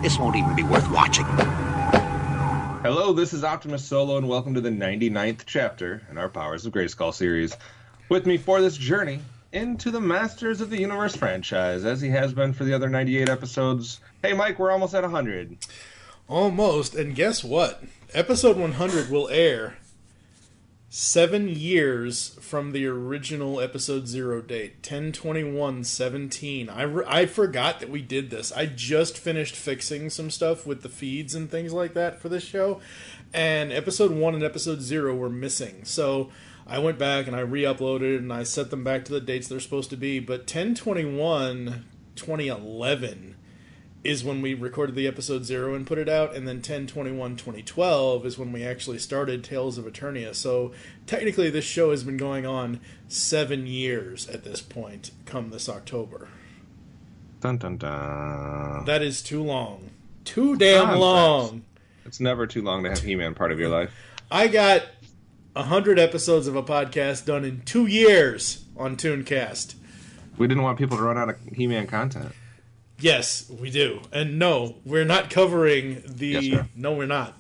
This won't even be worth watching. Hello, this is OptimusSolo, and welcome to the 99th chapter in our Powers of Grayskull series. With me for this journey into the Masters of the Universe franchise, as he has been for the other 98 episodes. Hey, Mike, we're almost at 100. Almost, and guess what? Episode 100 will air 7 years from the original episode 0 date, 10/21/17. I forgot that we did this. I just finished fixing some stuff with the feeds and things like that for this show, and episode 1 and episode 0 were missing. So I went back and I re-uploaded and I set them back to the dates they're supposed to be, but 10/21/2011 is when we recorded the episode 0 and put it out, and then 10/21/2012 is when we actually started Tales of Eternia. So technically this show has been going on 7 years at this point, come this October. Dun dun dun. That is too long. Too damn long. It's never too long to have He-Man part of your life. I got 100 episodes of a podcast done in 2 years on Tooncast. We didn't want people to run out of He-Man content. Yes, we do. And no, we're not covering the... Yes, we are. No, we're not.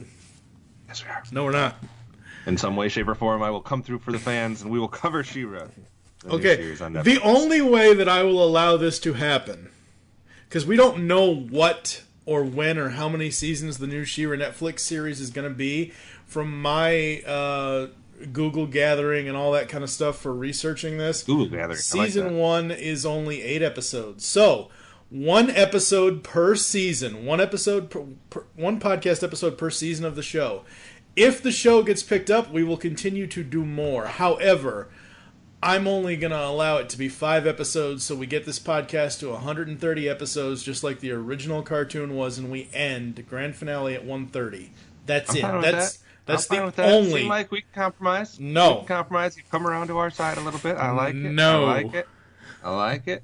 Yes, we are. No, we're not. In some way, shape, or form, I will come through for the fans, and we will cover She-Ra. Okay, the only way that I will allow this to happen, because we don't know what or when or how many seasons the new She-Ra Netflix series is going to be, from my Google gathering and all that kind of stuff for researching this. Google gathering. Season 1 is only 8 episodes. So, 1 episode per season, one podcast episode per season of the show. If the show gets picked up, we will continue to do more. However, I'm only going to allow it to be 5 episodes, so we get this podcast to 130 episodes, just like the original cartoon was, and we end the grand finale at 130. That's it. That's the only. See, Mike, we can compromise. No. We can compromise. You come around to our side a little bit. I like it. No. I like it. I like it.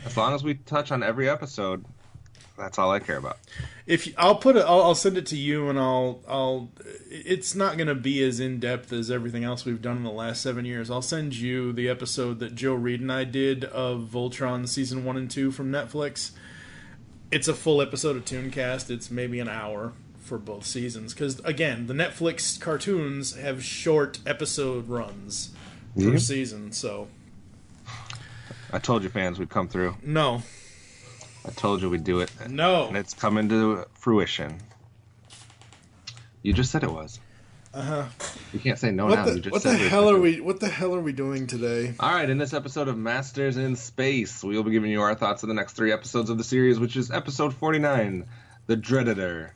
As long as we touch on every episode, that's all I care about. I'll send it to you, and I'll. It's not going to be as in depth as everything else we've done in the last 7 years. I'll send you the episode that Joe Reed and I did of Voltron season 1 and 2 from Netflix. It's a full episode of Tooncast. It's maybe an hour for both seasons, because again, the Netflix cartoons have short episode runs per season, so. I told you fans we'd come through. No. I told you we'd do it. No. And it's coming to fruition. You just said it was. Uh-huh. You can't say no now. What the hell are we doing today? All right, in this episode of Masters in Space, we will be giving you our thoughts on the next 3 episodes of the series, which is episode 49, The Dreadator,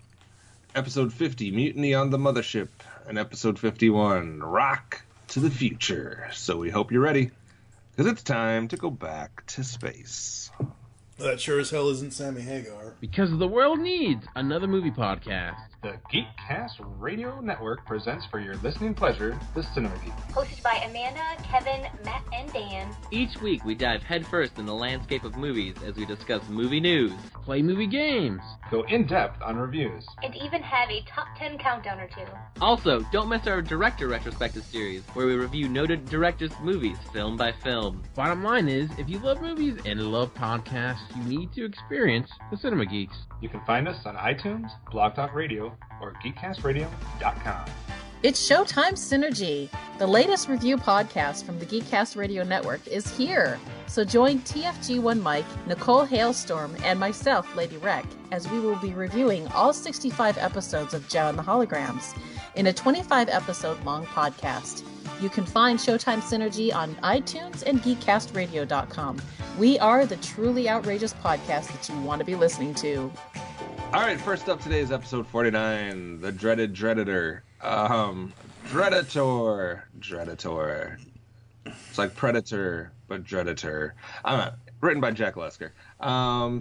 episode 50, Mutiny on the Mothership, and episode 51, Rock to the Future. So we hope you're ready, because it's time to go back to space. That sure as hell isn't Sammy Hagar. Because the world needs another movie podcast. The Geekcast Radio Network presents for your listening pleasure the Cinema Geek. Hosted by Amanda, Kevin, Matt, and Dan. Each week we dive headfirst in the landscape of movies as we discuss movie news, play movie games, Go in-depth on reviews. And even have a top 10 countdown or 2. Also, don't miss our director retrospective series, where we review noted directors' movies film by film. Bottom line is, if you love movies and love podcasts, you need to experience the Cinema Geeks. You can find us on iTunes, Blog Talk Radio, or GeekCastRadio.com. It's Showtime Synergy. The latest review podcast from the Geekcast Radio Network is here. So join TFG1Mike, Nicole Hailstorm, and myself, Lady Rec, as we will be reviewing all 65 episodes of Joe and the Holograms in a 25-episode-long podcast. You can find Showtime Synergy on iTunes and GeekCastRadio.com. We are the truly outrageous podcast that you want to be listening to. All right, first up today is episode 49, The Dreaded Dreadator. Dreadator. It's like Predator, but Dreadator. Written by Jack Olesker.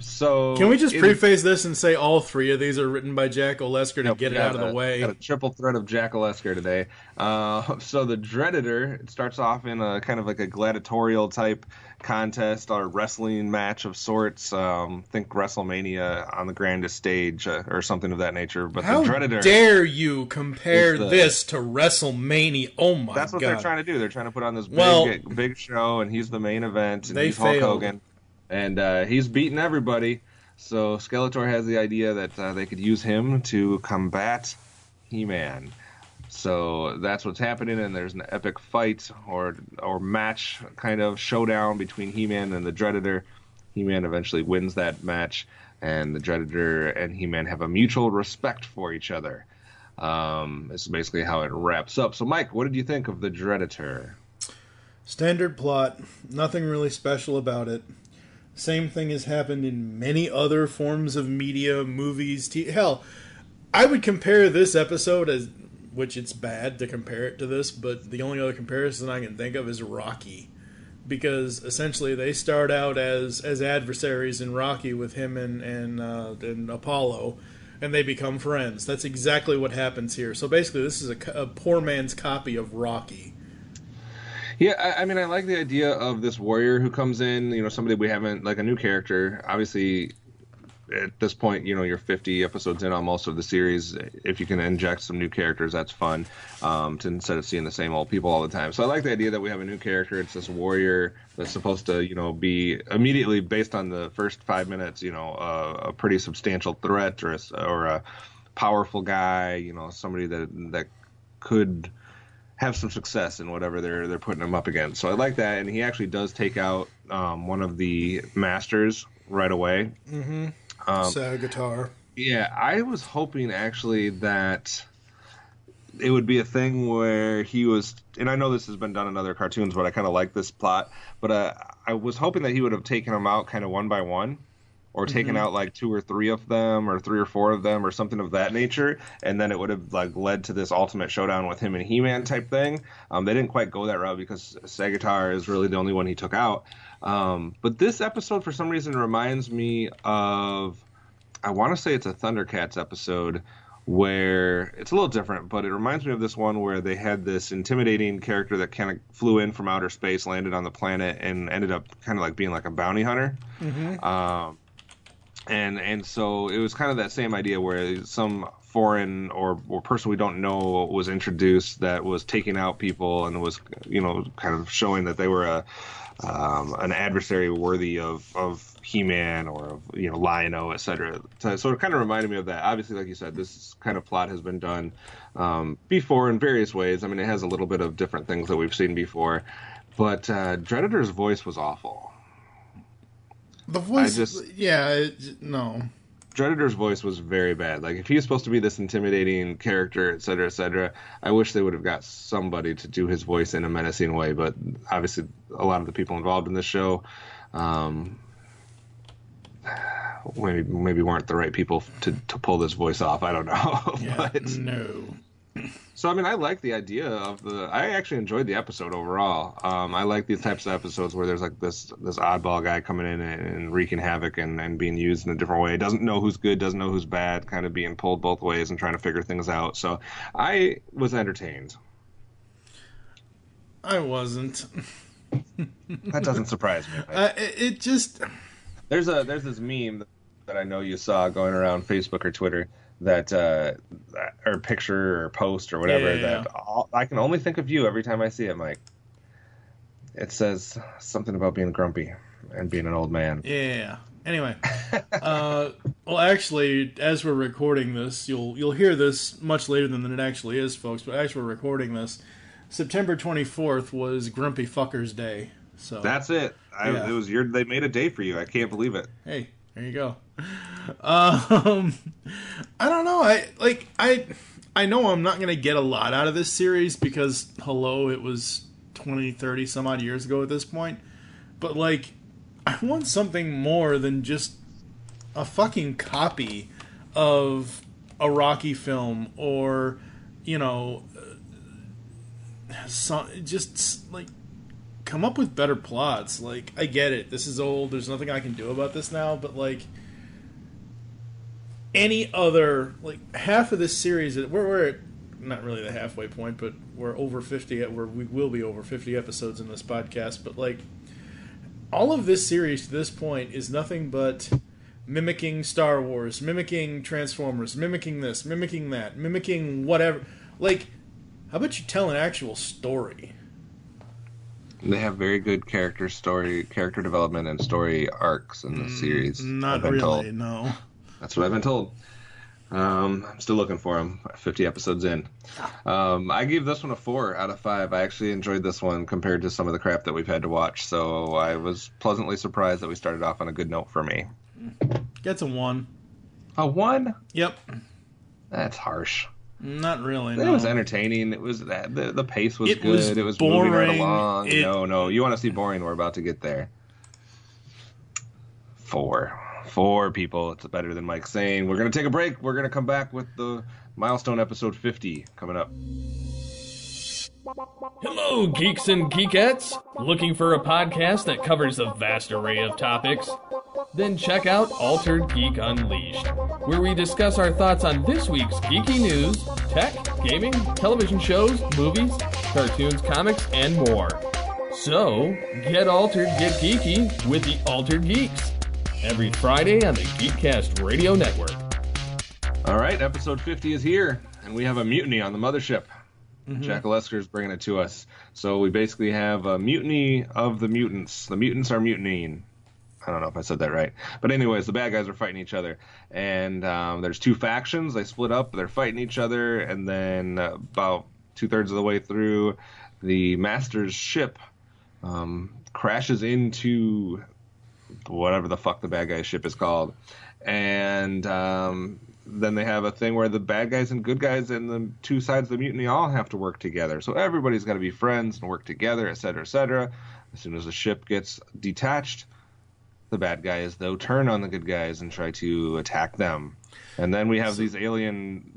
So can we just preface this and say all 3 of these are written by Jack Olesker to get it out of the way? Got a triple threat of Jack Olesker today. So the Dreadator, it starts off in a kind of like a gladiatorial type contest or wrestling match of sorts. Think WrestleMania on the grandest stage or something of that nature. But how the Dreadator, dare you compare this to WrestleMania? Oh my God! That's what they're trying to do. They're trying to put on this big show, and he's the main event, and he's Hulk Hogan. And he's beating everybody. So Skeletor has the idea that they could use him to combat He-Man. So that's what's happening, and there's an epic fight or match, kind of showdown between He-Man and the Dreadator. He-Man eventually wins that match, and the Dreadator and He-Man have a mutual respect for each other. This is basically how it wraps up. So, Mike, what did you think of the Dreadator? Standard plot, nothing really special about it. Same thing has happened in many other forms of media, movies, hell, I would compare this episode as, which it's bad to compare it to this, but the only other comparison I can think of is Rocky. Because essentially they start out as adversaries in Rocky with him and Apollo, and they become friends. That's exactly what happens here. So basically this is a poor man's copy of Rocky. Yeah, I mean, I like the idea of this warrior who comes in, somebody we haven't, like a new character. Obviously, at this point, you're 50 episodes in on most of the series. If you can inject some new characters, that's fun, instead of seeing the same old people all the time. So I like the idea that we have a new character. It's this warrior that's supposed to, be immediately, based on the first 5 minutes, a pretty substantial threat or a powerful guy, somebody that could have some success in whatever they're putting him up against. So I like that, and he actually does take out one of the masters right away. Mm-hmm. Sagitar. Yeah, I was hoping actually that it would be a thing where he was, and I know this has been done in other cartoons, but I kind of like this plot, but I was hoping that he would have taken them out kind of one by one, or taken out like 2 or 3 of them, or 3 or 4 of them, or something of that nature, and then it would have like led to this ultimate showdown with him and He-Man type thing. They didn't quite go that route because Sagitar is really the only one he took out. But this episode, for some reason, reminds me of, I want to say it's a Thundercats episode, where it's a little different, but it reminds me of this one where they had this intimidating character that kind of flew in from outer space, landed on the planet, and ended up kind of like being like a bounty hunter. Mm-hmm. And so it was kind of that same idea where some foreign or person we don't know was introduced that was taking out people and was, kind of showing that they were an adversary worthy of He-Man or of, Lion-O, etc. So it kind of reminded me of that. Obviously, like you said, this kind of plot has been done before in various ways. I mean, it has a little bit of different things that we've seen before. But Dreadator's voice was awful. The voice, no. Dreadator's voice was very bad. Like, if he was supposed to be this intimidating character, et cetera, I wish they would have got somebody to do his voice in a menacing way. But obviously, a lot of the people involved in this show maybe weren't the right people to pull this voice off. I don't know. Yeah, no. So, I mean, I like the idea of I actually enjoyed the episode overall. I like these types of episodes where there's like this oddball guy coming in and wreaking havoc and being used in a different way. Doesn't know who's good, doesn't know who's bad, kind of being pulled both ways and trying to figure things out. So I was entertained. I wasn't. That doesn't surprise me. It just... There's this meme that I know you saw going around Facebook or Twitter, that or picture or post or whatever, that I can only think of you every time I see it, Mike. It says something about being grumpy and being an old man. Yeah. Anyway, well, actually, as we're recording this, you'll hear this much later than it actually is, folks. But as we're recording this, September 24th was Grumpy Fuckers Day. So that's it. It was they made a day for you. I can't believe it. Hey, there you go. I don't know. I know I'm not going to get a lot out of this series because, it was 20, 30 some odd years ago at this point. But, like, I want something more than just a fucking copy of a Rocky film or, just, like, come up with better plots. Like, I get it. This is old. There's nothing I can do about this now. But, like, any other, like, half of this series, we're at, not really the halfway point, but we're over 50, we will be over 50 episodes in this podcast, but, like, all of this series to this point is nothing but mimicking Star Wars, mimicking Transformers, mimicking this, mimicking that, mimicking whatever. Like, how about you tell an actual story? They have very good character development, and story arcs in the series. Not really, told. no. That's what I've been told. I'm still looking for them. 50 episodes in. I gave this one a 4 out of 5. I actually enjoyed this one compared to some of the crap that we've had to watch, so I was pleasantly surprised that we started off on a good note for me. Gets a 1. A 1? Yep. That's harsh. Not really, It no. was entertaining. It was the pace was It good. was It was boring. moving right along. No. You want to see boring? We're about to get there. 4 people. It's better than Mike saying. We're going to take a break. We're going to come back with the milestone episode 50 coming up. Hello, geeks and geekettes! Looking for a podcast that covers a vast array of topics? Then check out Altered Geek Unleashed, where we discuss our thoughts on this week's geeky news, tech, gaming, television shows, movies, cartoons, comics, and more. So, get altered, get geeky with the Altered Geeks. Every Friday on the Geekcast Radio Network. All right, episode 50 is here, and we have a mutiny on the Mothership. Jack Alesker's bringing it to us. So we basically have a mutiny of the mutants. The mutants are mutinying. I don't know if I said that right. But anyways, the bad guys are fighting each other. And there's 2 factions. They split up. They're fighting each other. And then about 2/3 of the way through, the Master's ship crashes into whatever the fuck the bad guy's ship is called. And then they have a thing where the bad guys and good guys and the 2 sides of the mutiny all have to work together. So everybody's got to be friends and work together, etc., etc. As soon as the ship gets detached, the bad guys, though, turn on the good guys and try to attack them. And then we have these alien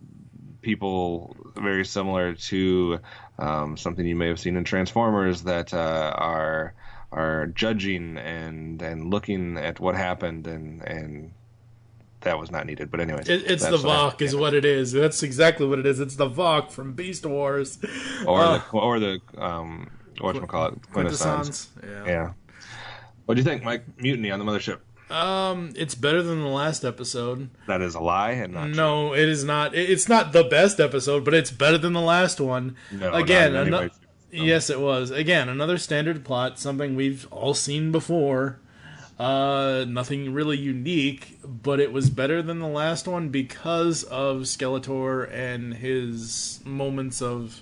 people very similar to something you may have seen in Transformers that are judging and looking at what happened and that was not needed, but anyways. It's the Vok is what it is. That's exactly what it is. It's the Vok from Beast Wars. Or the whatchamacallit, Quintessons. Yeah. What do you think, Mike? Mutiny on the Mothership. It's better than the last episode. That is a lie and not No, true. it is not. It's not the best episode, but it's better than the last one. No, again, not in any way. yes, it was. Again, another standard plot, something we've all seen before. Nothing really unique, but it was better than the last one because of Skeletor and his moments of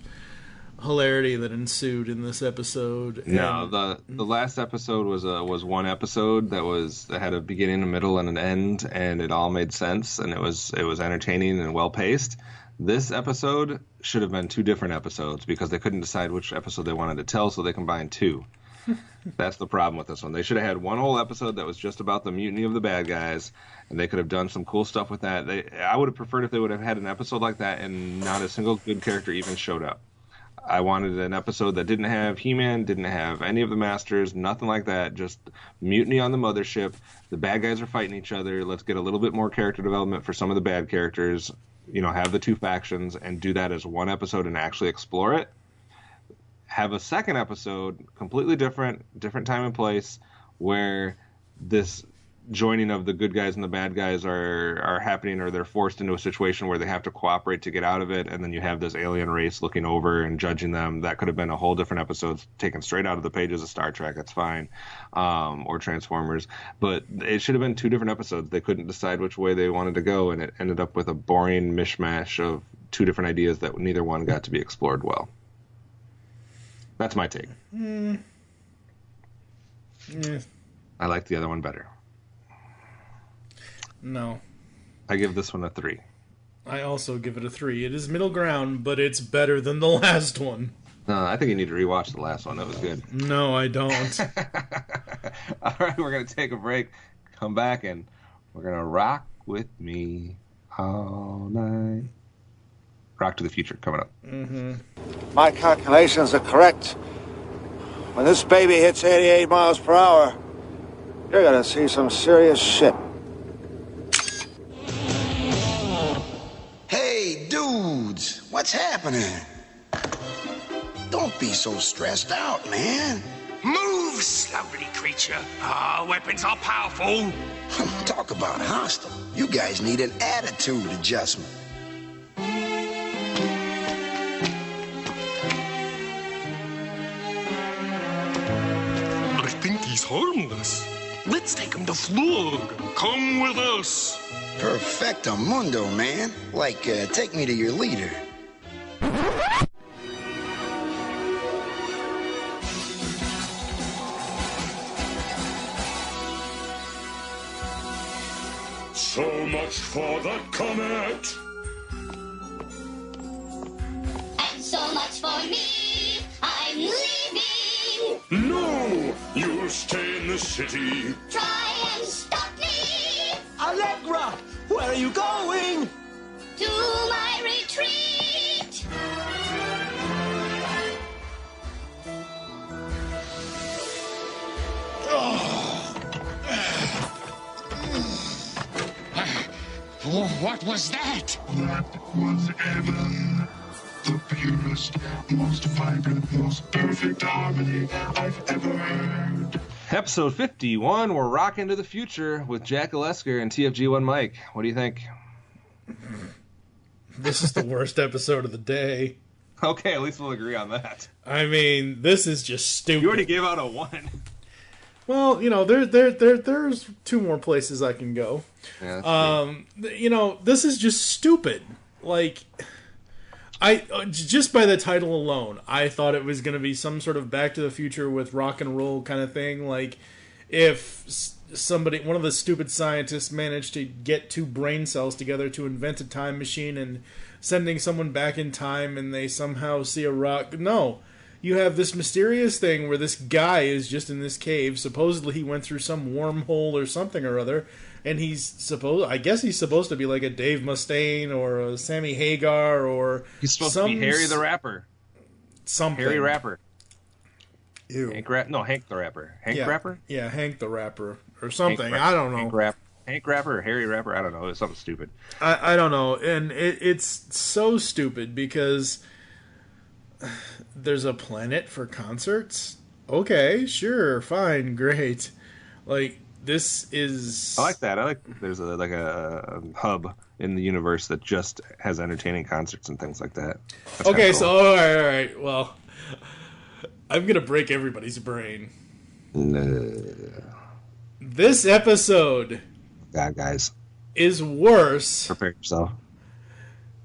hilarity that ensued in this episode. No, the last episode was one episode that had a beginning, a middle, and an end, and it all made sense, and it was entertaining and well paced. This episode should have been 2 different episodes because they couldn't decide which episode they wanted to tell, so they combined 2. That's the problem with this one. They should have had one whole episode that was just about the mutiny of the bad guys, and they could have done some cool stuff with that. I would have preferred if they would have had an episode like that and not a single good character even showed up. I wanted an episode that didn't have He-Man, didn't have any of the Masters, nothing like that, just mutiny on the Mothership. The bad guys are fighting each other. Let's get a little bit more character development for some of the bad characters, have the 2 factions and do that as one episode and actually explore it. Have a second episode, completely different time and place, where this joining of the good guys and the bad guys are happening, or they're forced into a situation where they have to cooperate to get out of it, and then you have this alien race looking over and judging them. That could have been a whole different episode taken straight out of the pages of Star Trek. That's fine, or Transformers, but it should have been 2 different episodes. They couldn't decide which way they wanted to go, and it ended up with a boring mishmash of 2 different ideas that neither one got to be explored well. That's my take. Yeah. I like the other one better. No. I give this one a 3. I also give it a 3. It is middle ground, but it's better than the last one. I think you need to rewatch the last one. That was good. No, I don't. All right, we're going to take a break, come back, and we're going to rock with me all night. Rock to the Future coming up. Mm-hmm. My calculations are correct. When this baby hits 88 miles per hour, you're going to see some serious shit. Hey, dudes, what's happening? Don't be so stressed out, man. Move, slowly, creature. Our weapons are powerful. Talk about hostile. You guys need an attitude adjustment. harmless. Let's take him to Flug. Come with us. Perfecto mundo, man. Like, take me to your leader. So much for the comet. And so much for me. I'm leaving. No, you'll stay in the city. Try and stop me. Allegra, where are you going? To my retreat. What was that? That was Evan. The purest, most vibrant, most perfect harmony I've ever heard. Episode 51, we're rocking to the future with Jack Gillespie and TFG1Mike. What do you think? This is the worst episode of the day. Okay, at least we'll agree on that. I mean, this is just stupid. You already gave out a 1. Well, you know, there's 2 more places I can go. Yeah, you know, this is just stupid. Like, just by the title alone, I thought it was going to be some sort of Back to the Future with rock and roll kind of thing. Like, if one of the stupid scientists managed to get 2 brain cells together to invent a time machine and sending someone back in time and they somehow see a rock. No. You have this mysterious thing where this guy is just in this cave. Supposedly he went through some wormhole or something or other, and I guess he's supposed to be like a Dave Mustaine or a Sammy Hagar or he's supposed to be Harry the Rapper. Something. Harry Rapper. Ew. Hank the Rapper. Hank Rapper? Yeah, Hank the Rapper or something. I don't know. Hank Rapper or Harry Rapper? I don't know. It's something stupid. I don't know. And it's so stupid because there's a planet for concerts? Okay, sure, fine, great. Like, this is... I like that. I like there's a hub in the universe that just has entertaining concerts and things like that. That's okay, cool. so, all right. Well, I'm going to break everybody's brain. This episode... God, guys. ...is worse... Prepare yourself.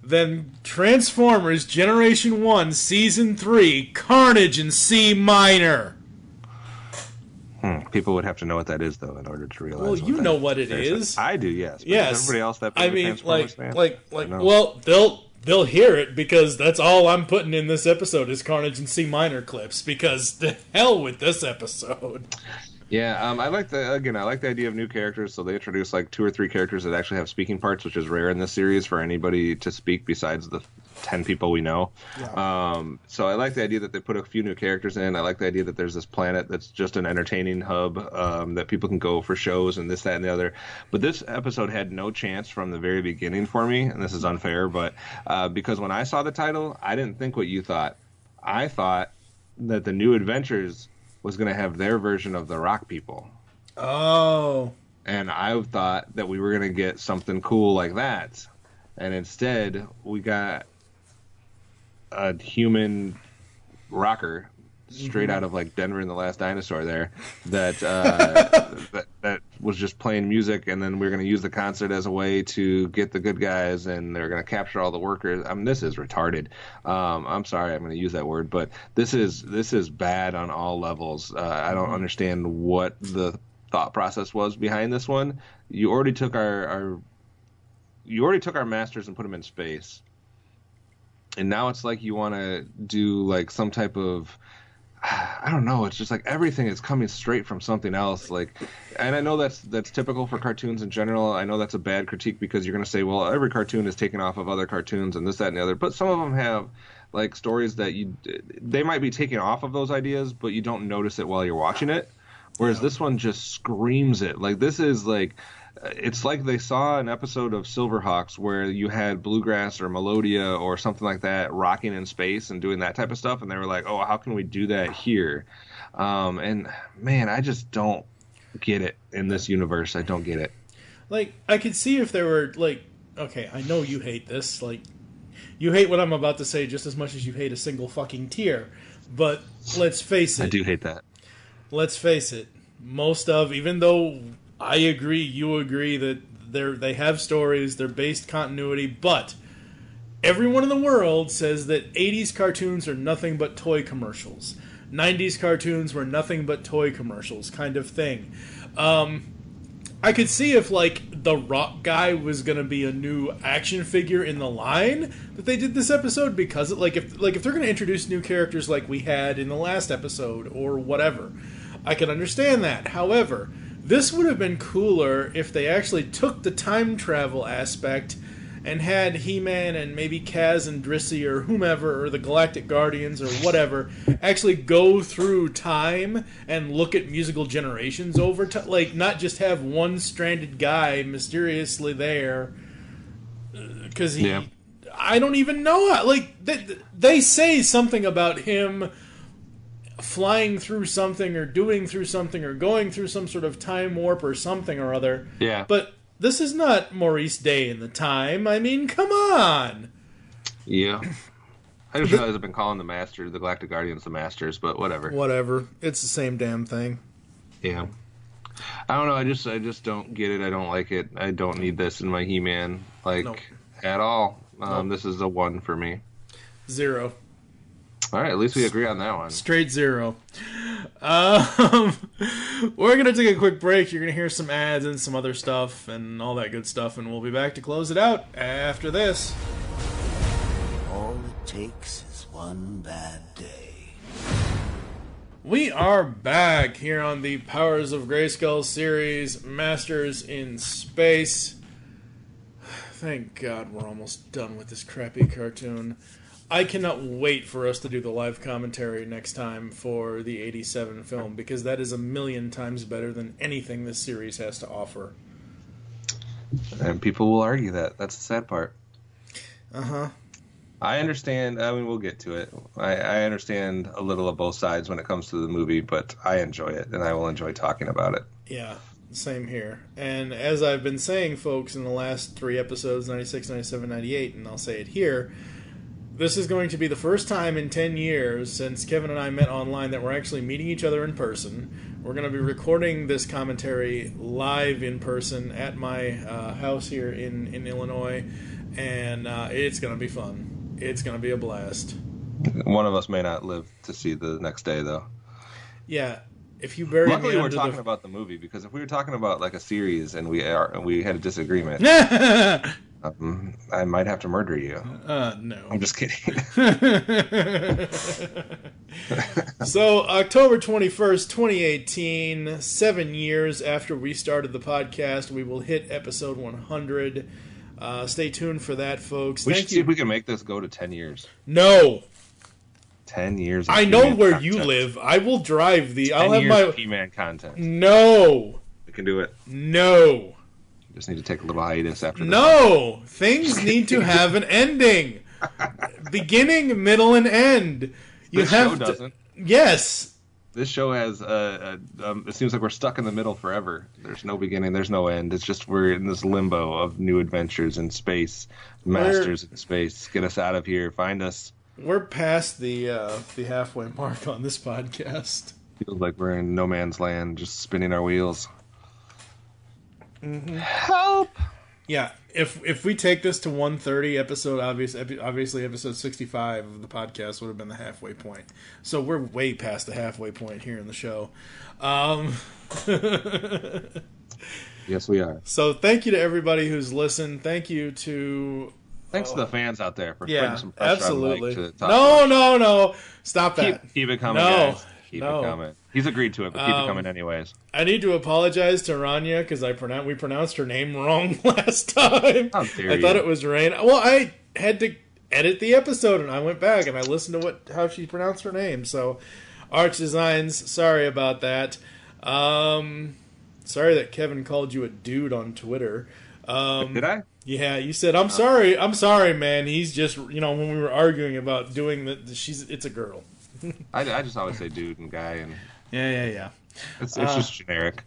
...than Transformers Generation 1 Season 3 Carnage in C minor. People would have to know what that is, though, in order to realize. Well, you know what it is. I do, yes. But yes. Everybody else that I mean, Transformers fan? well, they'll hear it because that's all I'm putting in this episode is Carnage in C minor clips. Because the hell with this episode. Yeah, I like the idea of new characters. So they introduce like 2 or 3 characters that actually have speaking parts, which is rare in this series for anybody to speak besides the 10 people we know. Yeah. So I like the idea that they put a few new characters in. I like the idea that there's this planet that's just an entertaining hub that people can go for shows and this, that, and the other. But this episode had no chance from the very beginning for me, and this is unfair, but because when I saw the title, I didn't think what you thought. I thought that the New Adventures was going to have their version of the Rock People. Oh. And I thought that we were going to get something cool like that. And instead, we got a human rocker straight out of like Denver and the Last Dinosaur there that that was just playing music, and then we're going to use the concert as a way to get the good guys, and they're going to capture all the workers. I mean, this is retarded. I'm sorry, I'm going to use that word, but this is bad on all levels. I don't understand what the thought process was behind this one. You already took our masters and put them in space. And now it's like you want to do like some type of, I don't know. It's just like everything is coming straight from something else. Like, and I know that's typical for cartoons in general. I know that's a bad critique because you're going to say, well, every cartoon is taken off of other cartoons and this, that, and the other. But some of them have like stories that they might be taking off of those ideas, but you don't notice it while you're watching it. Whereas this one just screams it. Like, this is like, it's like they saw an episode of Silverhawks where you had Bluegrass or Melodia or something like that rocking in space and doing that type of stuff, and they were like, oh, how can we do that here? And man, I just don't get it in this universe. I don't get it. Like, I could see if there were like, okay, I know you hate this, like, you hate what I'm about to say just as much as you hate a single fucking tear, but let's face it. I do hate that. Let's face it, most of, even though I agree, you agree that they have stories, they're based continuity, but everyone in the world says that 80s cartoons are nothing but toy commercials. 90s cartoons were nothing but toy commercials, kind of thing. I could see if, like, the Rock guy was going to be a new action figure in the line that they did this episode, because, if they're going to introduce new characters like we had in the last episode or whatever, I could understand that. However, this would have been cooler if they actually took the time travel aspect and had He-Man and maybe Kaz and Drissy or whomever, or the Galactic Guardians or whatever, actually go through time and look at musical generations over time. Like, not just have one stranded guy mysteriously there, because he... Yeah. I don't even know. Like, they say something about him flying through something or doing through something or going through some sort of time warp or something or other. Yeah. But this is not Maurice Day in the time. I mean, come on. Yeah. I just realized I've been calling the Galactic Guardians the Masters, but whatever. Whatever. It's the same damn thing. Yeah. I don't know. I just don't get it. I don't like it. I don't need this in my He-Man, at all. This is a 1 for me. 0. All right, at least we agree on that one. Straight 0. We're going to take a quick break. You're going to hear some ads and some other stuff and all that good stuff, and we'll be back to close it out after this. All it takes is one bad day. We are back here on the Powers of Grayskull series, Masters in Space. Thank God we're almost done with this crappy cartoon. I cannot wait for us to do the live commentary next time for the 87 film, because that is a million times better than anything this series has to offer. And people will argue that. That's the sad part. Uh-huh. I understand. I mean, we'll get to it. I understand a little of both sides when it comes to the movie, but I enjoy it, and I will enjoy talking about it. Yeah, same here. And as I've been saying, folks, in the last 3 episodes, 96, 97, 98, and I'll say it here, this is going to be the first time in 10 years since Kevin and I met online that we're actually meeting each other in person. We're going to be recording this commentary live in person at my house here in Illinois, and it's going to be fun. It's going to be a blast. One of us may not live to see the next day, though. Yeah. If you bury Luckily, me we're under talking about the movie, because if we were talking about like a series and we had a disagreement, I might have to murder you. No. I'm just kidding. So, October 21st, 2018, 7 years after we started the podcast, we will hit episode 100. Stay tuned for that, folks. We should see if we can make this go to 10 years. No. 10 years. I know where you live. I will drive the... I'll have my He-Man content. No. We can do it. No. Just need to take a little hiatus after this. No! Things need to have an ending. Beginning, middle, and end. This show doesn't. Yes. This show has, it seems like we're stuck in the middle forever. There's no beginning, there's no end. It's just we're in this limbo of new adventures in space, masters in space. Get us out of here. Find us. We're past the halfway mark on this podcast. Feels like we're in no man's land, just spinning our wheels. Mm-hmm. Help! Yeah, if we take this to 130 episode, obviously episode 65 of the podcast would have been the halfway point. So we're way past the halfway point here in the show. Yes, we are. So thank you to everybody who's listened. Thank you to... Thanks to the fans out there for putting some pressure absolutely. on Mike to talk No. Stop that. Keep it coming, guys. Keep it coming. He's agreed to it, but keep it coming anyways. I need to apologize to Rania because we pronounced her name wrong last time. How dare I thought it was Rain. Well, I had to edit the episode, and I went back and I listened to how she pronounced her name. So, Arch Designs, sorry about that. Sorry that Kevin called you a dude on Twitter. Did I? Yeah, you said, I'm sorry, man. He's just, when we were arguing about doing it's a girl. I just always say dude and guy, and yeah. It's just generic.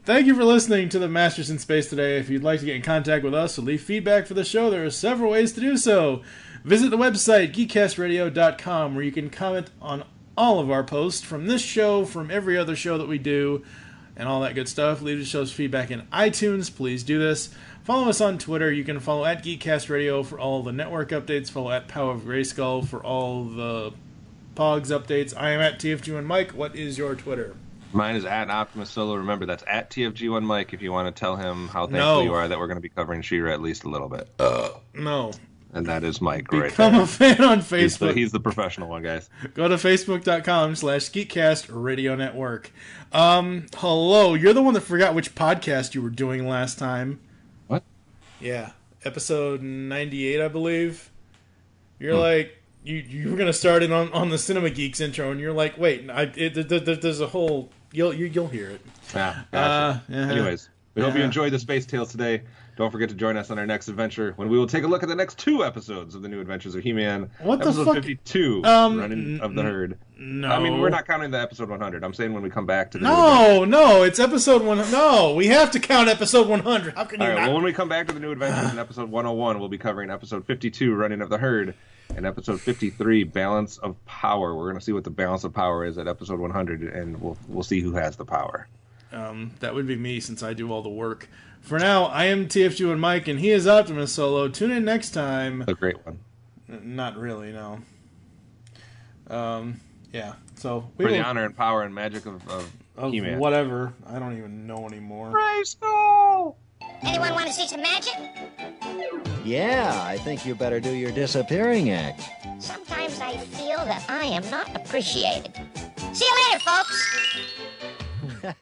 Thank you for listening to the Masters in Space today. If you'd like to get in contact with us or leave feedback for the show, there are several ways to do so. Visit the website, geekcastradio.com, where you can comment on all of our posts from this show, from every other show that we do, and all that good stuff. Leave the show's feedback in iTunes. Please do this. Follow us on Twitter. You can follow at Geekcast Radio for all the network updates. Follow at Power of Grayskull for all the Pogs updates. I am at TFG1Mike. What is your Twitter? Mine is at OptimusSolo. Remember, that's at TFG1Mike if you want to tell him how thankful you are that we're going to be covering She-Ra at least a little bit. No. And that is Mike right there. Become a fan on Facebook. He's the professional one, guys. Go to Facebook.com/Geekcast Radio Network. Hello. You're the one that forgot which podcast you were doing last time. What? Yeah. Episode 98, I believe. You're like... You were going to start it on the Cinema Geeks intro, and you're like, wait, there's a whole... You'll hear it. Yeah, gotcha. Anyways, we hope you enjoyed the Space Tales today. Don't forget to join us on our next adventure, when we will take a look at the next 2 episodes of the New Adventures of He-Man. What the episode fuck? 52, Running of the Herd. No. I mean, we're not counting the episode 100. I'm saying when we come back to the No, it's episode 100. No, we have to count episode 100. How can you not? Well, when we come back to the New Adventures in episode 101, we'll be covering episode 52, Running of the Herd, and episode 53, Balance of Power. We're going to see what the balance of power is at episode 100, and we'll see who has the power. That would be me, since I do all the work. For now, I am TFG1Mike, and he is OptimusSolo. Tune in next time. A great one. Not really, no. Yeah. So for the honor and power and magic of He-Man. Whatever. I don't even know anymore. GRAYSKULL! Anyone want to see some magic? Yeah, I think you better do your disappearing act. Sometimes I feel that I am not appreciated. See you later, folks!